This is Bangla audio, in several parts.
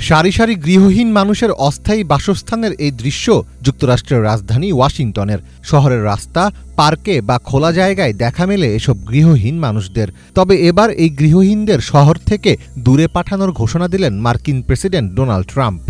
সারি সারি গৃহহীন মানুষের অস্থায়ী বাসস্থানের এই দৃশ্য যুক্তরাষ্ট্রের রাজধানী ওয়াশিংটনের। শহরের রাস্তা, পার্কে বা খোলা জায়গায় দেখা মেলে এসব গৃহহীন মানুষদের। তবে এবার এই গৃহহীনদের শহর থেকে দূরে পাঠানোর ঘোষণা দিলেন মার্কিন প্রেসিডেন্ট ডোনাল্ড ট্রাম্প।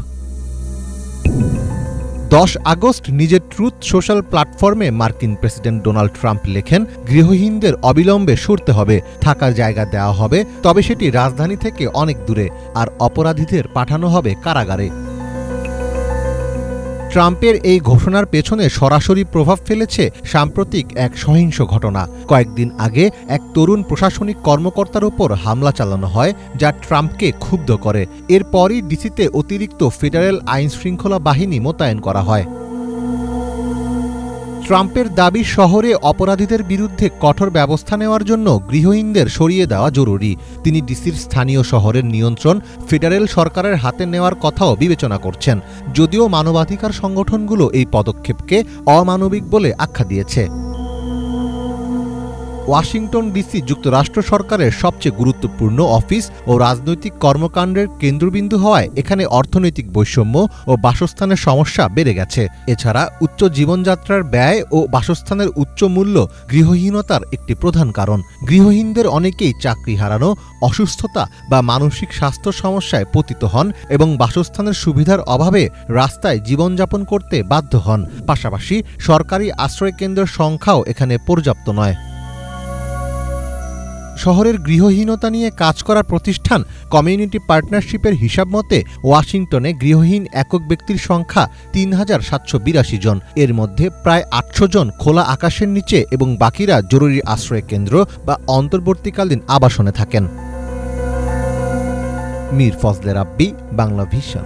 10 আগস্ট নিজের ট্রুথ সোশ্যাল প্ল্যাটফর্মে মার্কিন প্রেসিডেন্ট ডোনাল্ড ট্রাম্প লেখেন, গৃহহীনদের অবিলম্বে সরতে হবে, থাকার জায়গা দেওয়া হবে, তবে সেটি রাজধানী থেকে অনেক দূরে, আর অপরাধীদের পাঠানো হবে কারাগারে। ট্রাম্পের এই ঘোষণার পেছনে সরাসরি প্রভাব ফেলেছে সাম্প্রতিক এক সহিংস ঘটনা। কয়েকদিন আগে এক তরুণ প্রশাসনিক কর্মকর্তার উপর হামলা চালানো হয়, যা ট্রাম্পকে ক্ষুব্ধ করে। এরপরই ডিসিতে অতিরিক্ত ফেডারেল আইনশৃঙ্খলা বাহিনী মোতায়েন করা হয়। ট্রাম্পের দাবি, শহরে অপরাধীদের বিরুদ্ধে কঠোর ব্যবস্থা নেওয়ার জন্য গৃহহীনদের সরিয়ে দেওয়া জরুরি। তিনি ডিসির স্থানীয় শহরের নিয়ন্ত্রণ ফেডারেল সরকারের হাতে নেওয়ার কথাও বিবেচনা করছেন, যদিও মানবাধিকার সংগঠনগুলো এই পদক্ষেপকে অমানবিক বলে আখ্যা দিয়েছে। ওয়াশিংটন ডিসি যুক্তরাষ্ট্র সরকারের সবচেয়ে গুরুত্বপূর্ণ অফিস ও রাজনৈতিক কর্মকাণ্ডের কেন্দ্রবিন্দু হওয়ায় এখানে অর্থনৈতিক বৈষম্য ও বাসস্থানের সমস্যা বেড়ে গেছে। এছাড়া উচ্চ জীবনযাত্রার ব্যয় ও বাসস্থানের উচ্চ মূল্য গৃহহীনতার একটি প্রধান কারণ। গৃহহীনদের অনেকেই চাকরি হারানো, অসুস্থতা বা মানসিক স্বাস্থ্য সমস্যায় পতিত হন এবং বাসস্থানের সুবিধার অভাবে রাস্তায় জীবনযাপন করতে বাধ্য হন। পাশাপাশি সরকারি আশ্রয়কেন্দ্রের সংখ্যাও এখানে পর্যাপ্ত নয়। শহরের গৃহহীনতা নিয়ে কাজ করা প্রতিষ্ঠান কমিউনিটি পার্টনারশিপের হিসাব মতে ওয়াশিংটনে গৃহহীন একক ব্যক্তির সংখ্যা ৩,৭৮২ জন। এর মধ্যে প্রায় ৮০০ জন খোলা আকাশের নিচে এবং বাকিরা জরুরি আশ্রয় কেন্দ্র বা অন্তর্বর্তীকালীন আবাসনে থাকেন। মীর ফজলে রাব্বি, বাংলা ভিশন।